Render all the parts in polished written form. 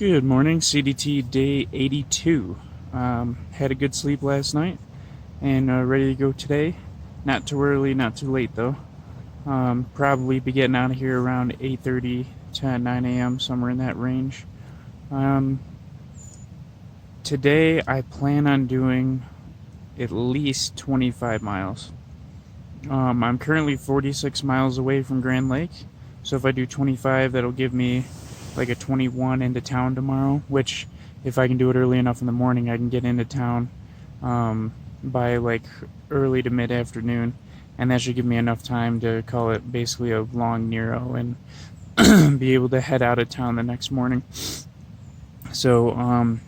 Good morning, CDT day 82. Had a good sleep last night and ready to go today. Not too early, not too late though. Probably be getting out of here around 8:30 to 9 a.m., somewhere in that range. Today I plan on doing at least 25 miles. I'm currently 46 miles away from Grand Lake, so if I do 25, that'll give me like a 21 into town tomorrow, which if I can do it early enough in the morning, I can get into town by like early to mid-afternoon, and that should give me enough time to call it basically a long Nero and be able to head out of town the next morning. So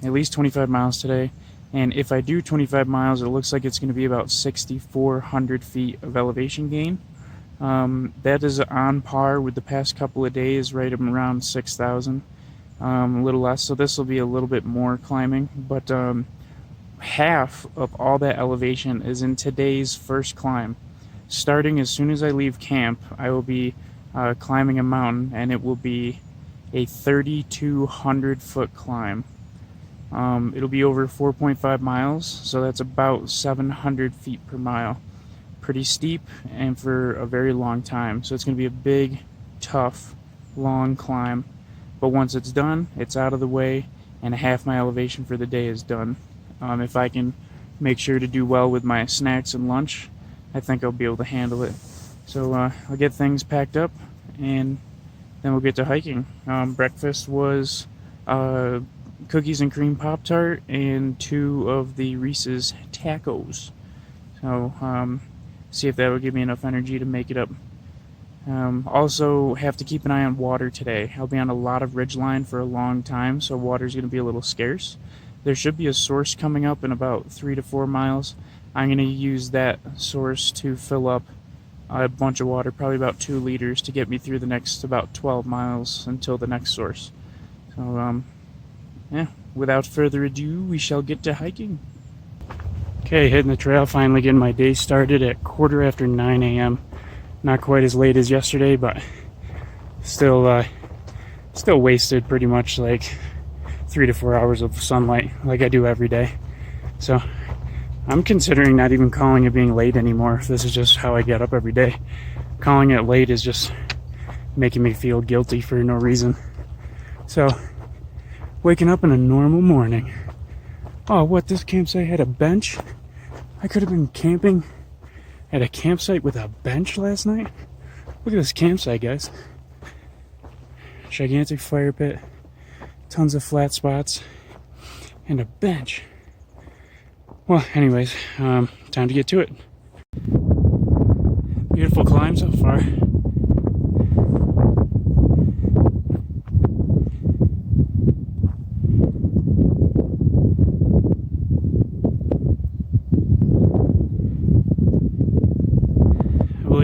at least 25 miles today, and if I do 25 miles, it looks like it's going to be about 6,400 feet of elevation gain. That is on par with the past couple of days, right around 6,000, a little less. So this will be a little bit more climbing, but half of all that elevation is in today's first climb. Starting as soon as I leave camp, I will be climbing a mountain, and it will be a 3,200 foot climb. It'll be over 4.5 miles, so that's about 700 feet per mile. Pretty steep and for a very long time, so it's going to be a big, tough, long climb, but once it's done, it's out of the way and half my elevation for the day is done. If I can make sure to do well with my snacks and lunch, I think I'll be able to handle it. So I'll get things packed up and then we'll get to hiking. Breakfast was cookies and cream Pop-Tart and 2 of the Reese's tacos. So see if that will give me enough energy to make it up. Also have to keep an eye on water today. I'll be on a lot of ridgeline for a long time, so water's going to be a little scarce. There should be a source coming up in about 3 to 4 miles. I'm going to use that source to fill up a bunch of water, probably about 2 liters, to get me through the next about 12 miles until the next source. So yeah, without further ado, we shall get to hiking. Okay, hitting the trail, finally getting my day started at 9:15 a.m. Not quite as late as yesterday, but still wasted pretty much like 3 to 4 hours of sunlight like I do every day. So I'm considering not even calling it being late anymore. This is just how I get up every day. Calling it late is just making me feel guilty for no reason. So waking up in a normal morning. Oh, what, this campsite had a bench? I could have been camping at a campsite with a bench last night. Look at this campsite, guys. Gigantic fire pit, tons of flat spots, and a bench. Well, anyways, time to get to it. Beautiful climb so far.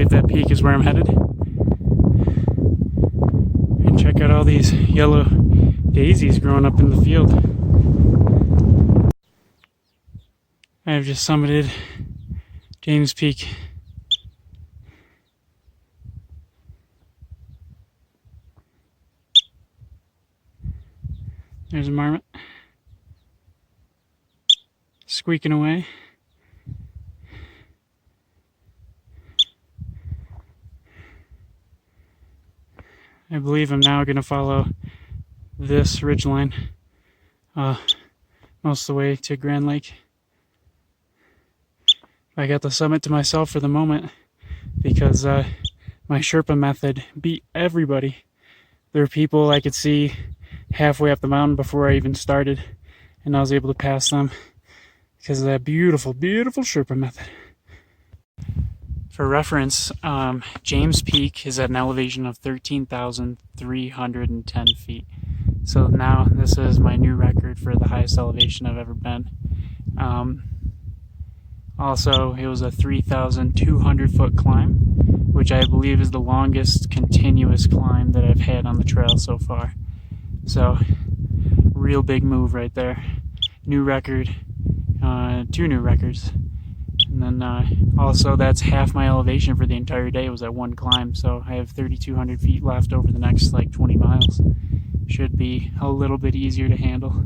That peak is where I'm headed, and check out all these yellow daisies growing up in the field. I have just summited James Peak. There's a marmot squeaking away. I believe I'm now going to follow this ridgeline most of the way to Grand Lake. I got the summit to myself for the moment because my Sherpa method beat everybody. There were people I could see halfway up the mountain before I even started, and I was able to pass them because of that beautiful, beautiful Sherpa method. For reference, James Peak is at an elevation of 13,310 feet. So now this is my new record for the highest elevation I've ever been. Also, it was a 3,200 foot climb, which I believe is the longest continuous climb that I've had on the trail so far. So, real big move right there. New record, 2 new records. And then also that's half my elevation for the entire day was at one climb, so I have 3,200 feet left over the next like 20 miles. should be a little bit easier to handle.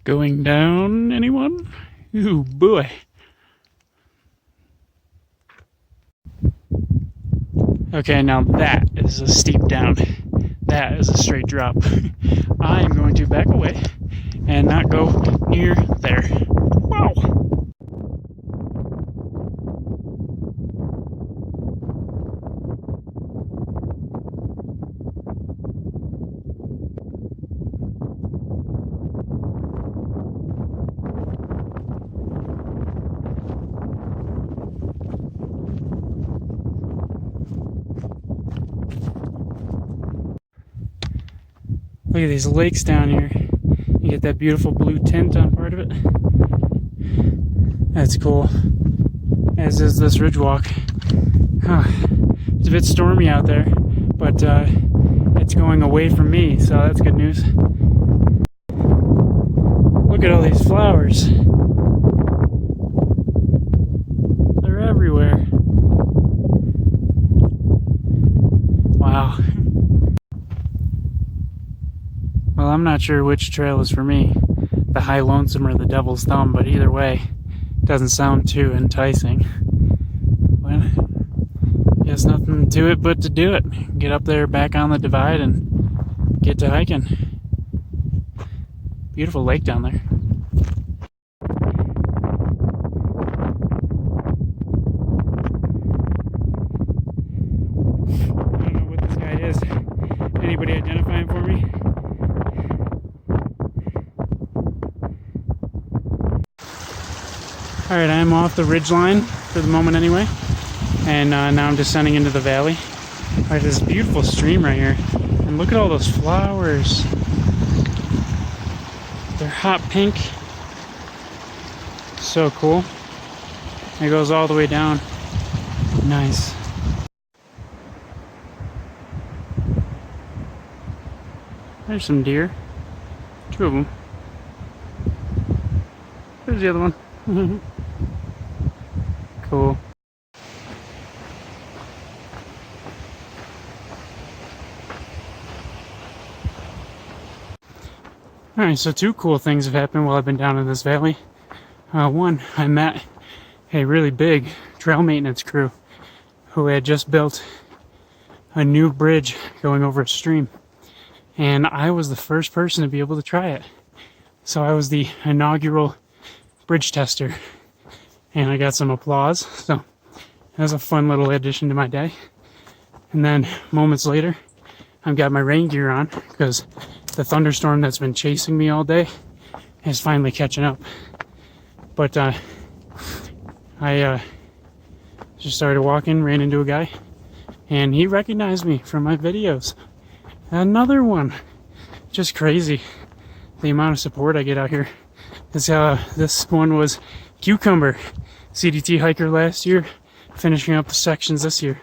Going down, anyone? Ooh, boy. Okay, now that is a steep down. That is a straight drop. I am going to back away and not go near there. Wow! Look at these lakes down here. You get that beautiful blue tint on part of it. That's cool. As is this ridge walk. It's a bit stormy out there, but it's going away from me, so that's good news. Look at all these flowers. They're everywhere. Wow. Well, I'm not sure which trail is for me, the High Lonesome or the Devil's Thumb, but either way, it doesn't sound too enticing. But there's nothing to it but to do it. Get up there back on the divide and get to hiking. Beautiful lake down there. I don't know what this guy is. Anybody identify him for me? Alright, I'm off the ridgeline for the moment anyway, and now I'm descending into the valley. Alright, this beautiful stream right here, and look at all those flowers. They're hot pink. So cool. It goes all the way down. Nice. There's some deer. 2 of them. There's the other one. Cool. Alright, so 2 cool things have happened while I've been down in this valley. One, I met a really big trail maintenance crew who had just built a new bridge going over a stream. And I was the first person to be able to try it. So I was the inaugural bridge tester. And I got some applause, so that was a fun little addition to my day. And then moments later, I've got my rain gear on because the thunderstorm that's been chasing me all day is finally catching up. But I just started walking, ran into a guy, and he recognized me from my videos. Another one. Just crazy the amount of support I get out here. This one was Cucumber, CDT hiker last year, finishing up the sections this year.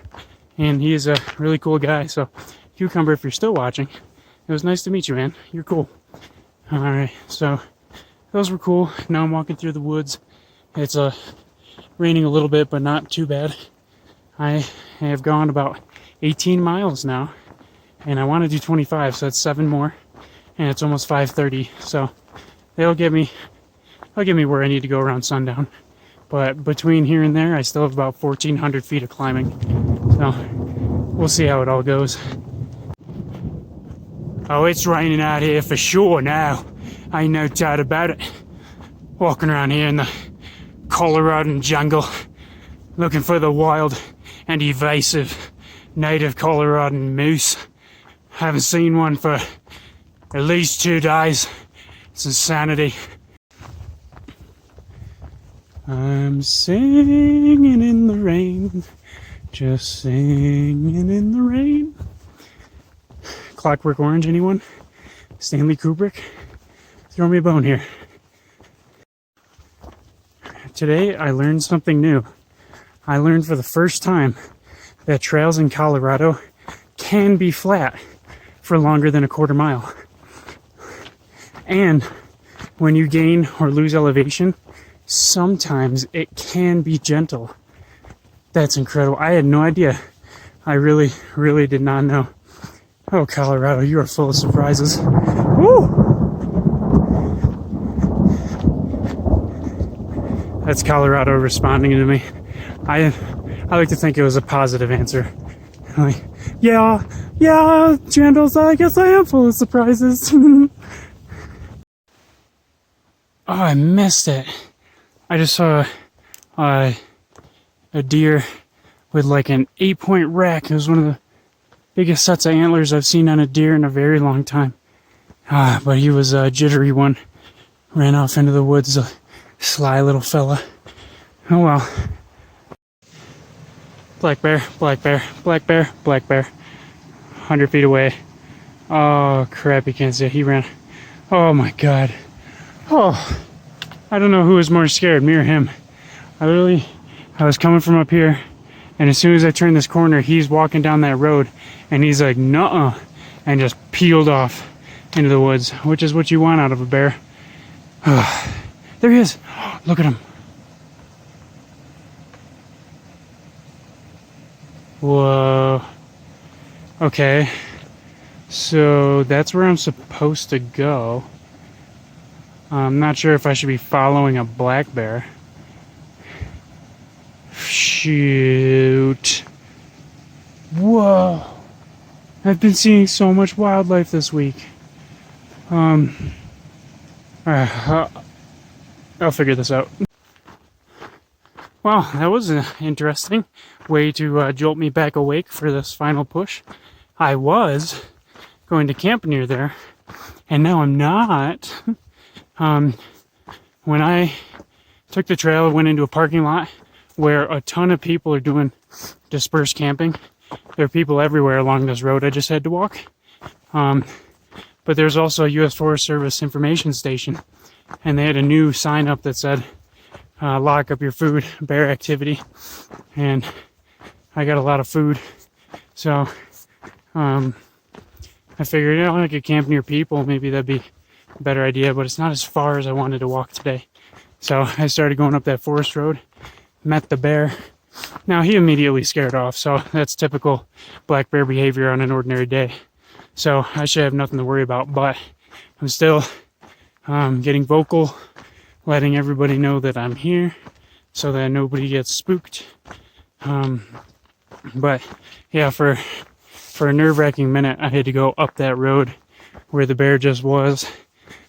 And he is a really cool guy. So, Cucumber, if you're still watching, it was nice to meet you, man. You're cool. Alright, so those were cool. Now I'm walking through the woods. It's raining a little bit, but not too bad. I have gone about 18 miles now, and I want to do 25, so that's 7 more, and it's almost 5:30, so they'll get me where I need to go around sundown. But between here and there, I still have about 1,400 feet of climbing, so we'll see how it all goes. Oh, it's raining out here for sure now. Ain't no doubt about it. Walking around here in the Colorado jungle, looking for the wild and evasive native Colorado moose. Haven't seen one for at least 2 days. It's insanity. I'm singing in the rain, just singing in the rain. Clockwork Orange, anyone? Stanley Kubrick? Throw me a bone here. Today I learned something new. I learned for the first time that trails in Colorado can be flat for longer than a quarter mile. And when you gain or lose elevation, sometimes it can be gentle. That's incredible. I had no idea. I really, really did not know. Oh, Colorado, you are full of surprises. Woo! That's Colorado responding to me. I like to think it was a positive answer. Like, yeah, Jandals, I guess I am full of surprises. Oh, I missed it. I just saw a deer with like an 8-point rack. It was one of the biggest sets of antlers I've seen on a deer in a very long time. But he was a jittery one. Ran off into the woods, a sly little fella. Oh well. Black bear, black bear, black bear, black bear. 100 feet away. Oh crap, he can't see it. He ran. Oh my god. Oh, I don't know who was more scared, me or him. I was coming from up here, and as soon as I turned this corner, he's walking down that road, and he's like, nuh-uh, and just peeled off into the woods, which is what you want out of a bear. There he is. Look at him. Whoa. Okay. So that's where I'm supposed to go. I'm not sure if I should be following a black bear. Shoot. Whoa. I've been seeing so much wildlife this week. I'll figure this out. Well, that was an interesting way to jolt me back awake for this final push. I was going to camp near there, and now I'm not. When I took the trail, I went into a parking lot where a ton of people are doing dispersed camping. There are people everywhere along this road I just had to walk. But there's also a U.S. Forest Service information station, and they had a new sign up that said, lock up your food, bear activity. And I got a lot of food, so I figured, you know, I could camp near people, maybe that'd be a better idea, but it's not as far as I wanted to walk today. So I started going up that forest road, met the bear. Now he immediately scared off, so that's typical black bear behavior on an ordinary day. So I should have nothing to worry about, but I'm still getting vocal, letting everybody know that I'm here so that nobody gets spooked. But yeah, for a nerve-wracking minute, I had to go up that road where the bear just was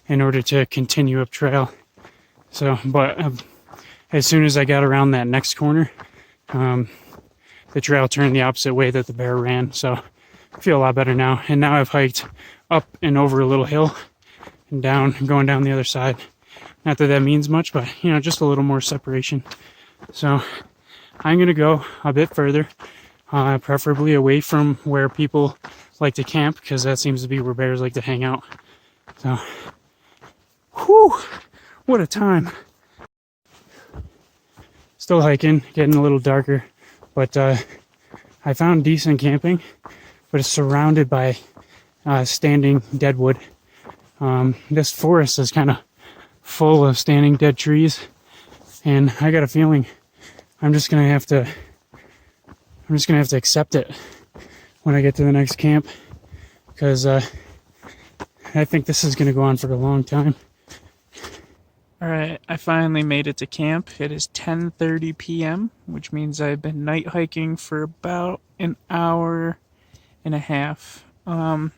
in order to continue up trail. So, but as soon as I got around that next corner, the trail turned the opposite way that the bear ran. So I feel a lot better now. And now I've hiked up and over a little hill and down, going down the other side. Not that that means much, but you know, just a little more separation. So I'm gonna go a bit further, preferably away from where people like to camp, because that seems to be where bears like to hang out. So, whew, what a time. Still hiking, getting a little darker, but I found decent camping, but it's surrounded by standing deadwood. This forest is kind of full of standing dead trees, and I got a feeling I'm just gonna have to accept it when I get to the next camp, because I think this is gonna go on for a long time. Alright, I finally made it to camp. It is 10:30 p.m., which means I've been night hiking for about an hour and a half. I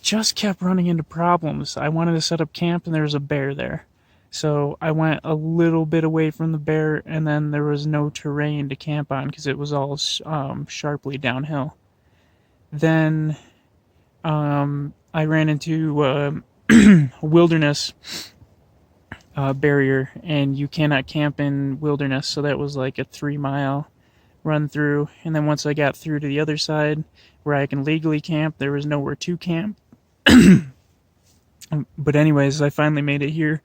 just kept running into problems. I wanted to set up camp and there was a bear there. So I went a little bit away from the bear, and then there was no terrain to camp on because it was all sharply downhill. Then I ran into a wilderness barrier, and you cannot camp in wilderness, so that was like a 3-mile run through. And then once I got through to the other side where I can legally camp, there was nowhere to camp. But anyways, I finally made it here,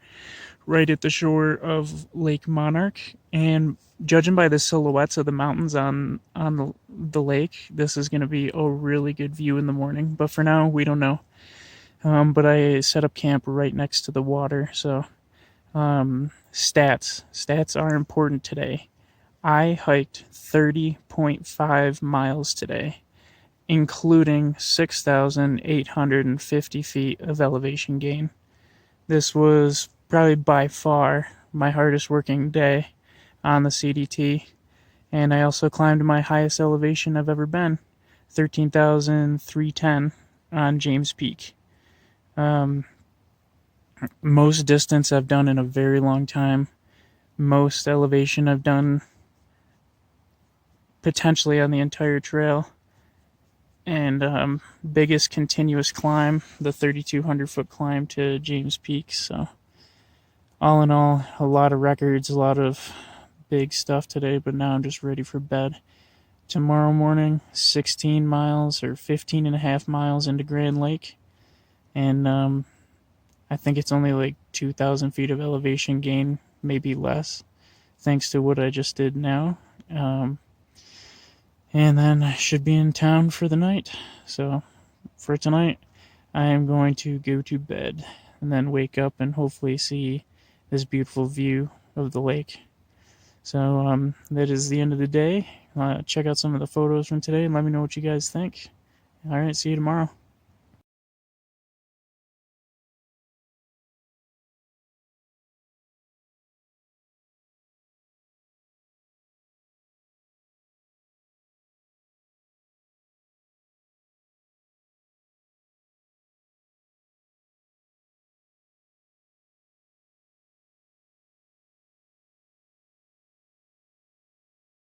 right at the shore of Lake Monarch, and judging by the silhouettes of the mountains on the lake, this is going to be a really good view in the morning. But for now, we don't know. But I set up camp right next to the water, so stats are important today. I hiked 30.5 miles today, including 6,850 feet of elevation gain. This was probably by far my hardest working day on the CDT, and I also climbed my highest elevation I've ever been, 13,310 on James Peak. Most distance I've done in a very long time. Most elevation I've done potentially on the entire trail. And biggest continuous climb, the 3,200 foot climb to James Peak. So all in all, a lot of records, a lot of big stuff today, but now I'm just ready for bed. Tomorrow morning, 16 miles or 15 and a half miles into Grand Lake. And I think it's only like 2,000 feet of elevation gain, maybe less, thanks to what I just did now. And then I should be in town for the night. So for tonight, I am going to go to bed and then wake up and hopefully see this beautiful view of the lake. So that is the end of the day. Check out some of the photos from today and let me know what you guys think. All right, see you tomorrow.